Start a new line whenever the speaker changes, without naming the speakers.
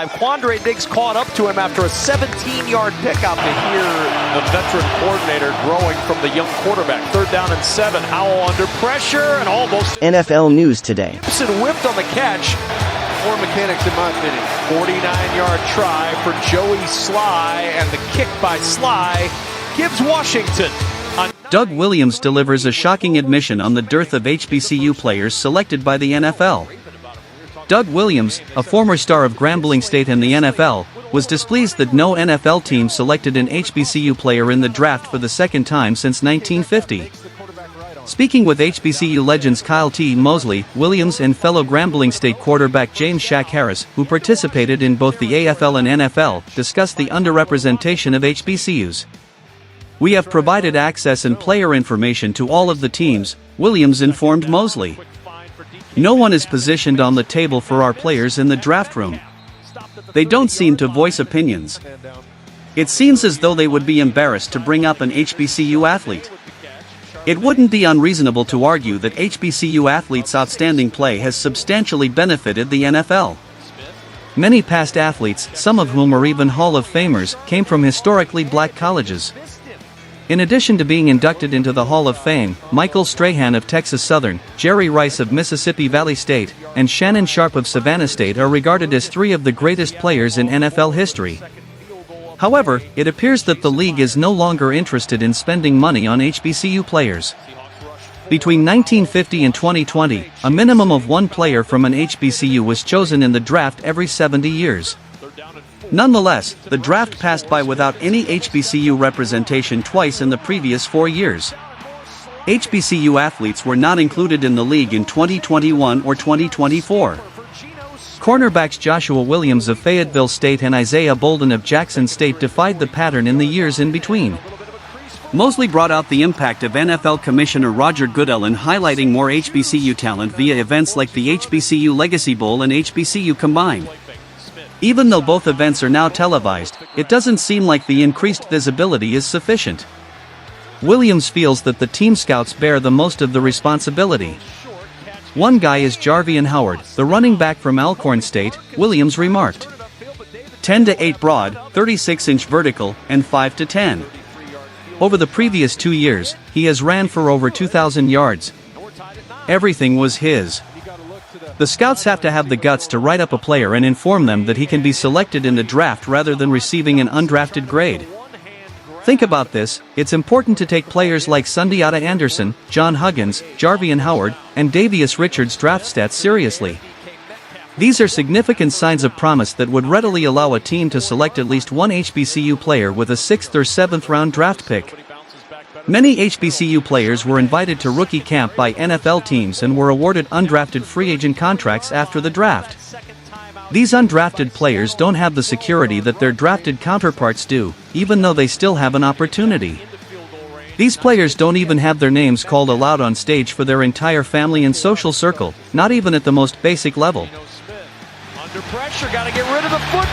Quandre Diggs caught up to him after a 17-yard pickup. To hear the veteran coordinator growing from the young quarterback. 3rd down and 7. Howell under pressure and almost.
NFL News Today.
Gibson whipped on the catch.
More mechanics in my opinion.
49-yard try for Joey Sly, and the kick by Sly gives Washington.
Doug Williams delivers a shocking admission on the dearth of HBCU players selected by the NFL. Doug Williams, a former star of Grambling State and the NFL, was displeased that no NFL team selected an HBCU player in the draft for the second time since 1950. Speaking with HBCU legends Kyle T. Mosley, Williams and fellow Grambling State quarterback James Shaq Harris, who participated in both the AFL and NFL, discussed the underrepresentation of HBCUs. "We have provided access and player information to all of the teams," Williams informed Mosley. "No one is positioned on the table for our players in the draft room. They don't seem to voice opinions. It seems as though they would be embarrassed to bring up an HBCU athlete. It wouldn't be unreasonable to argue that HBCU athletes' outstanding play has substantially benefited the NFL. Many past athletes, some of whom are even Hall of Famers, came from historically black colleges." In addition to being inducted into the Hall of Fame, Michael Strahan of Texas Southern, Jerry Rice of Mississippi Valley State, and Shannon Sharp of Savannah State are regarded as 3 of the greatest players in NFL history. However, it appears that the league is no longer interested in spending money on HBCU players. Between 1950 and 2020, a minimum of 1 player from an HBCU was chosen in the draft every 70 years. Nonetheless, the draft passed by without any HBCU representation twice in the previous 4 years. HBCU athletes were not included in the league in 2021 or 2024. Cornerbacks Joshua Williams of Fayetteville State and Isaiah Bolden of Jackson State defied the pattern in the years in between. Mosley brought out the impact of NFL Commissioner Roger Goodell in highlighting more HBCU talent via events like the HBCU Legacy Bowl and HBCU Combined. Even though both events are now televised, it doesn't seem like the increased visibility is sufficient. Williams feels that the team scouts bear the most of the responsibility. "One guy is Jarvian Howard, the running back from Alcorn State," Williams remarked. 10 to 8 broad, 36-inch vertical, and 5 to 10. Over the previous 2 years, he has ran for over 2,000 yards. Everything was his. The scouts have to have the guts to write up a player and inform them that he can be selected in the draft rather than receiving an undrafted grade. Think about this, it's important to take players like Sundiata Anderson, John Huggins, Jarvian Howard, and Davius Richards' draft stats seriously. These are significant signs of promise that would readily allow a team to select at least 1 HBCU player with a 6th or 7th round draft pick. Many HBCU players were invited to rookie camp by NFL teams and were awarded undrafted free agent contracts after the draft. These undrafted players don't have the security that their drafted counterparts do, even though they still have an opportunity. These players don't even have their names called aloud on stage for their entire family and social circle, not even at the most basic level.
Under pressure, got to get rid of the foot.